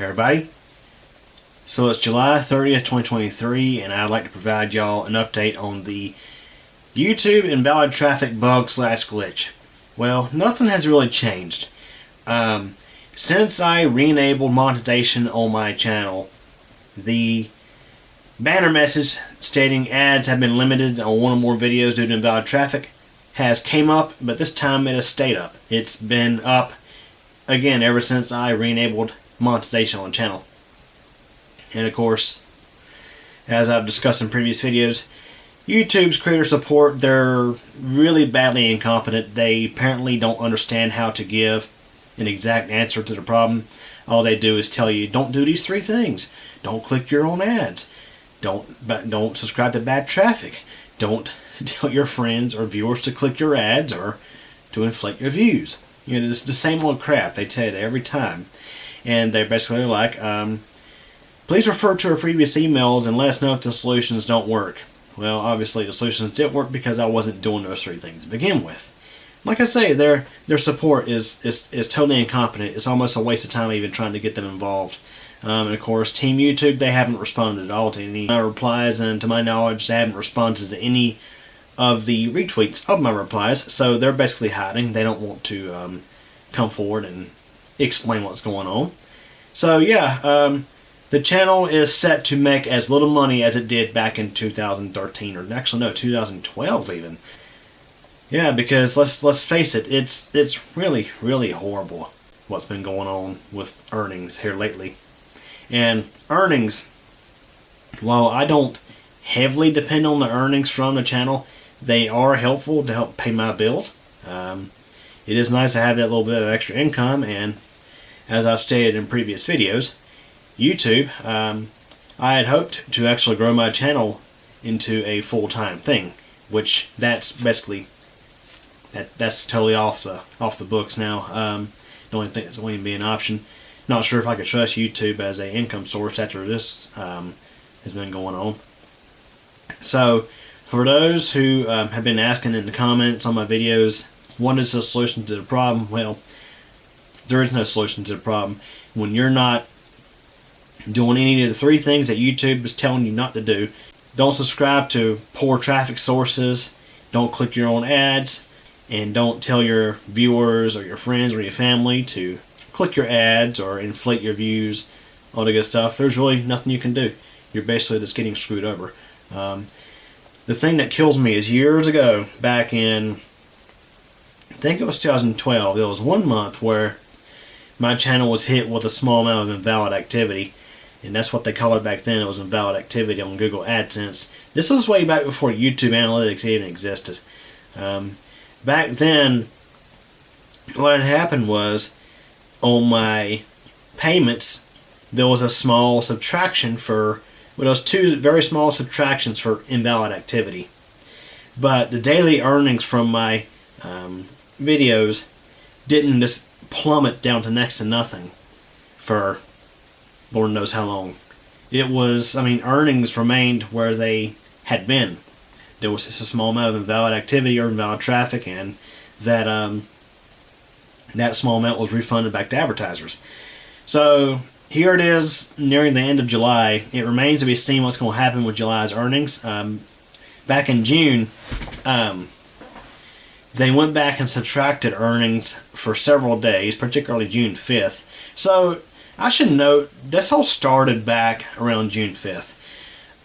everybody. So it's July 30th, 2023, and I'd like to provide y'all an update on the YouTube invalid traffic bug / glitch. Well, nothing has really changed. Since I re-enabled monetization on my channel, the banner message stating ads have been limited on one or more videos due to invalid traffic has came up, but this time it has stayed up. It's been up again ever since I re-enabled monetization on the channel. And of course, as I've discussed in previous videos, YouTube's creator support, they're really badly incompetent. They apparently don't understand how to give an exact answer to the problem. All they do is tell you, don't do these 3 things. Don't click your own ads. Don't subscribe to bad traffic. Don't tell your friends or viewers to click your ads or to inflate your views. You know, it's the same old crap they tell you every time. And they're basically like, please refer to our previous emails and let us know if the solutions don't work. Well, obviously the solutions didn't work because I wasn't doing those 3 things to begin with. Like I say, their support is totally incompetent. It's almost a waste of time even trying to get them involved. And of course, Team YouTube, they haven't responded at all to any of my replies, and to my knowledge, they haven't responded to any of the retweets of my replies, so they're basically hiding. They don't want to come forward and explain what's going on. So yeah, the channel is set to make as little money as it did back in 2013, or actually no, 2012 even. Yeah, because let's face it, it's really horrible what's been going on with earnings here lately. And earnings, while I don't heavily depend on the earnings from the channel, they are helpful to help pay my bills. It is nice to have that little bit of extra income, and as I've stated in previous videos, YouTube, I had hoped to actually grow my channel into a full-time thing, which that's basically that's totally off the books now. Don't even think it's going to be an option. Not sure if I could trust YouTube as an income source after this has been going on. So, for those who have been asking in the comments on my videos, what is the solution to the problem? Well, there is no solution to the problem. When you're not doing any of the 3 things that YouTube is telling you not to do, don't subscribe to poor traffic sources, don't click your own ads, and don't tell your viewers or your friends or your family to click your ads or inflate your views, all the good stuff. There's really nothing you can do. You're basically just getting screwed over. The thing that kills me is years ago, back in, I think it was 2012, there was one month where my channel was hit with a small amount of invalid activity, and that's what they called it back then. It was invalid activity on Google AdSense. This was way back before YouTube Analytics even existed. Back then, what had happened was, on my payments, there was a small subtraction for, well, there was 2 very small subtractions for invalid activity. But the daily earnings from my videos didn't just plummet down to next to nothing for Lord knows how long. It was, I mean, earnings remained where they had been. There was just a small amount of invalid activity or invalid traffic, and that that small amount was refunded back to advertisers. So here it is, nearing the end of July. It remains to be seen what's going to happen with July's earnings. Back in June, they went back and subtracted earnings for several days, particularly June 5th. So I should note, this all started back around June 5th.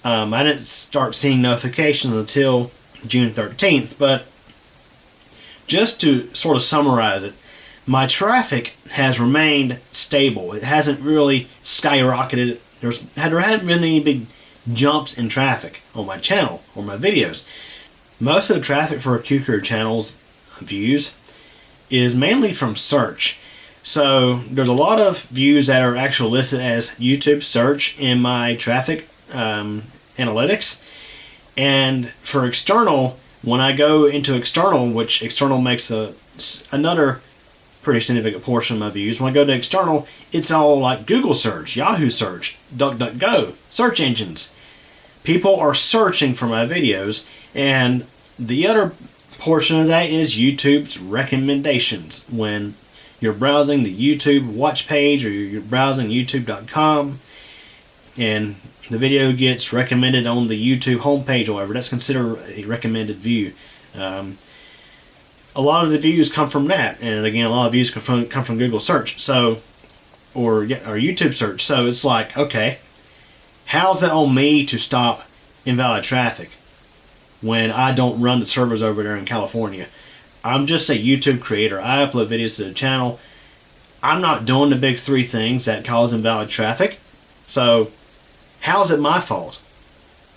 I didn't start seeing notifications until June 13th, but just to sort of summarize it, my traffic has remained stable. It hasn't really skyrocketed. There hadn't been any big jumps in traffic on my channel or my videos. Most of the traffic for a Q-Career channel's views is mainly from search. So there's a lot of views that are actually listed as YouTube search in my traffic analytics. And for external, when I go into external, which external makes another pretty significant portion of my views, when I go to external, it's all like Google search, Yahoo search, DuckDuckGo, search engines. People are searching for my videos, and the other portion of that is YouTube's recommendations. When you're browsing the YouTube watch page or you're browsing youtube.com and the video gets recommended on the YouTube homepage or whatever, that's considered a recommended view. A lot of the views come from that, and again, a lot of views come from Google search, so or YouTube search. So it's like, okay, how's that on me to stop invalid traffic when I don't run the servers over there in California? I'm just a YouTube creator. I upload videos to the channel. I'm not doing the big three things that cause invalid traffic. So how's it my fault?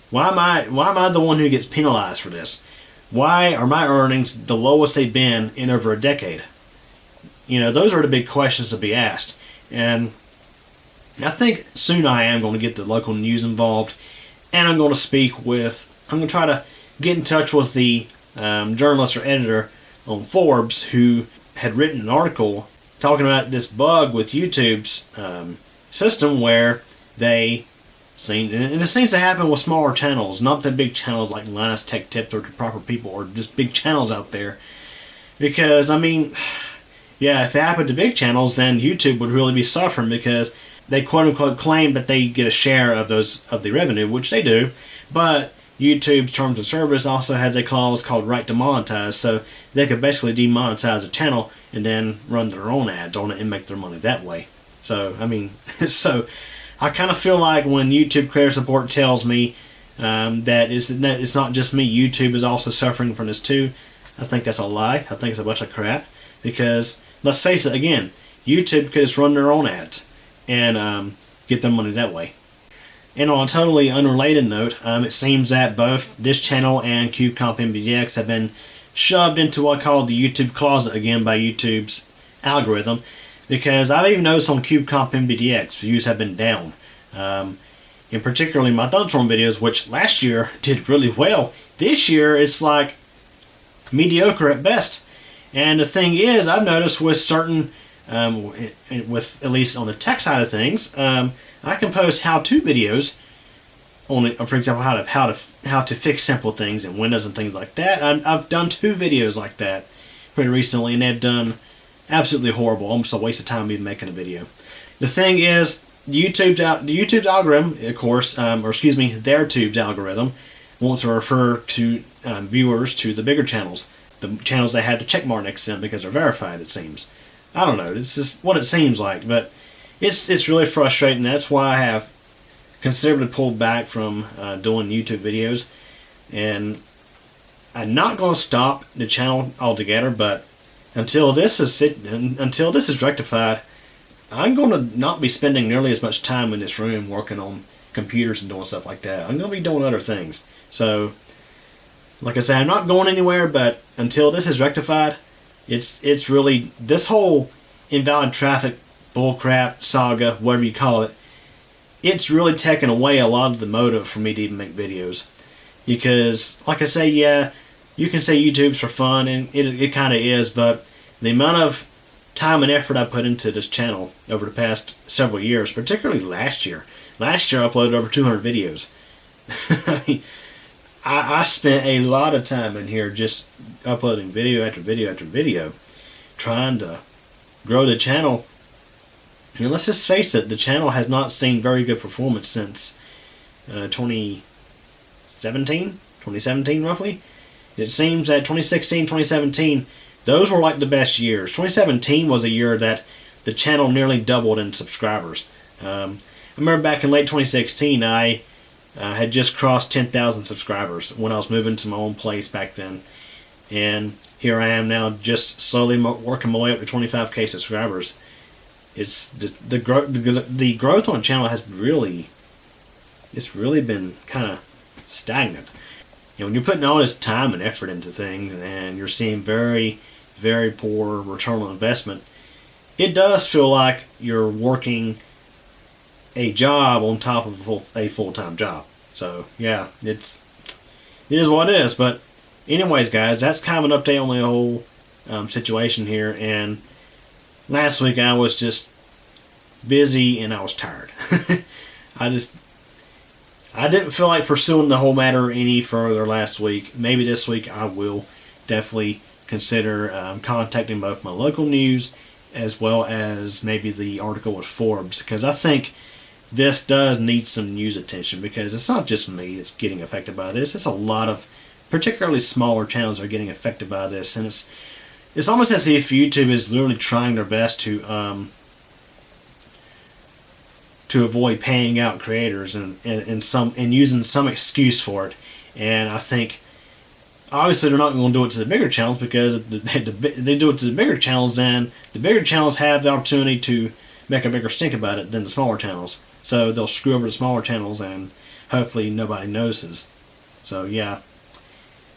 Why am I the one who gets penalized for this? Why are my earnings the lowest they've been in over a decade? You know, those are the big questions to be asked. And I think soon I am going to get the local news involved, and I'm going to try to get in touch with the journalist or editor on Forbes who had written an article talking about this bug with YouTube's system where they seem, and it seems to happen with smaller channels, not the big channels like Linus Tech Tips or The Proper People or just big channels out there. Because, I mean, yeah, if it happened to big channels, then YouTube would really be suffering because they quote-unquote claim that they get a share of the revenue, which they do, but YouTube's terms of service also has a clause called right to monetize, so they could basically demonetize a channel and then run their own ads on it and make their money that way. So, I mean, so I kind of feel like when YouTube Creator Support tells me that it's not just me, YouTube is also suffering from this too, I think that's a lie. I think it's a bunch of crap. Because, let's face it, again, YouTube could just run their own ads and get their money that way. And on a totally unrelated note, it seems that both this channel and CubeComp MBDX have been shoved into what I call the YouTube closet again by YouTube's algorithm. Because I've even noticed on CubeComp MBDX, views have been down. And particularly my Thunderstorm videos, which last year did really well. This year, it's like mediocre at best. And the thing is, I've noticed with certain, with at least on the tech side of things, I can post how-to videos on, for example, how to fix simple things in Windows and things like that. I've done 2 videos like that pretty recently, and they've done absolutely horrible, almost a waste of time even making a video. The thing is, YouTube's algorithm, of course, or excuse me, their tube's algorithm wants to refer to viewers to the bigger channels. The channels that have the check mark next to them because they're verified, it seems. I don't know, it's just what it seems like, but it's really frustrating. That's why I have considerably pulled back from doing YouTube videos, and I'm not going to stop the channel altogether, but until this is rectified, I'm going to not be spending nearly as much time in this room working on computers and doing stuff like that. I'm going to be doing other things. So, like I said, I'm not going anywhere, but until this is rectified, it's really, this whole invalid traffic bullcrap saga, whatever you call it, it's really taken away a lot of the motive for me to even make videos. Because, like I say, yeah, you can say YouTube's for fun, and it kind of is, but the amount of time and effort I put into this channel over the past several years, particularly last year. Last year I uploaded over 200 videos. I mean, I spent a lot of time in here just uploading video after video after video, trying to grow the channel. And let's just face it, the channel has not seen very good performance since 2017 roughly. It seems that 2016, 2017, those were like the best years. 2017 was a year that the channel nearly doubled in subscribers. I remember back in late 2016, I had just crossed 10,000 subscribers when I was moving to my own place back then. And here I am now, just slowly working my way up to 25k subscribers. It's the growth on the channel has really been kind of stagnant. You know, when you're putting all this time and effort into things and you're seeing very, very poor return on investment, it does feel like you're working a job on top of a full-time job. So, yeah, it is what it is. But anyways, guys, that's kind of an update on the whole situation here. And last week I was just busy and I was tired. I didn't feel like pursuing the whole matter any further last week. Maybe this week I will definitely consider contacting both my local news as well as maybe the article with Forbes, because I think this does need some news attention, because it's not just me that's getting affected by this. It's a lot of particularly smaller channels are getting affected by this, and it's almost as if YouTube is literally trying their best to avoid paying out creators and using some excuse for it. And I think obviously they're not going to do it to the bigger channels, because if they do it to the bigger channels, then the bigger channels have the opportunity to make a bigger stink about it than the smaller channels. So they'll screw over the smaller channels, and hopefully nobody notices. So yeah,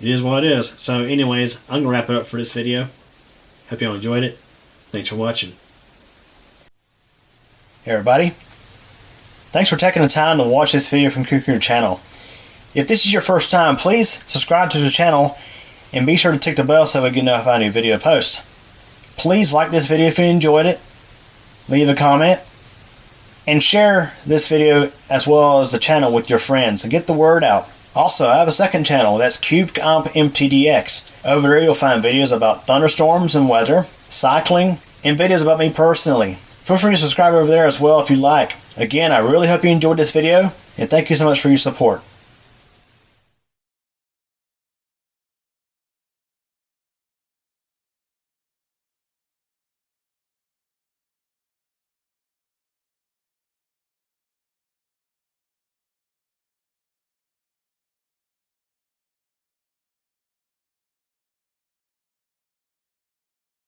it is what it is. So anyways, I'm going to wrap it up for this video. Hope you all enjoyed it. Thanks for watching. Hey everybody. Thanks for taking the time to watch this video from Cuckoo Channel. If this is your first time, please subscribe to the channel and be sure to tick the bell so we get notified when a new video post. Please like this video if you enjoyed it, leave a comment, and share this video as well as the channel with your friends and get the word out. Also, I have a second channel, that's CubeCompMTDX. Over there you'll find videos about thunderstorms and weather, cycling, and videos about me personally. Feel free to subscribe over there as well if you like. Again, I really hope you enjoyed this video, and thank you so much for your support.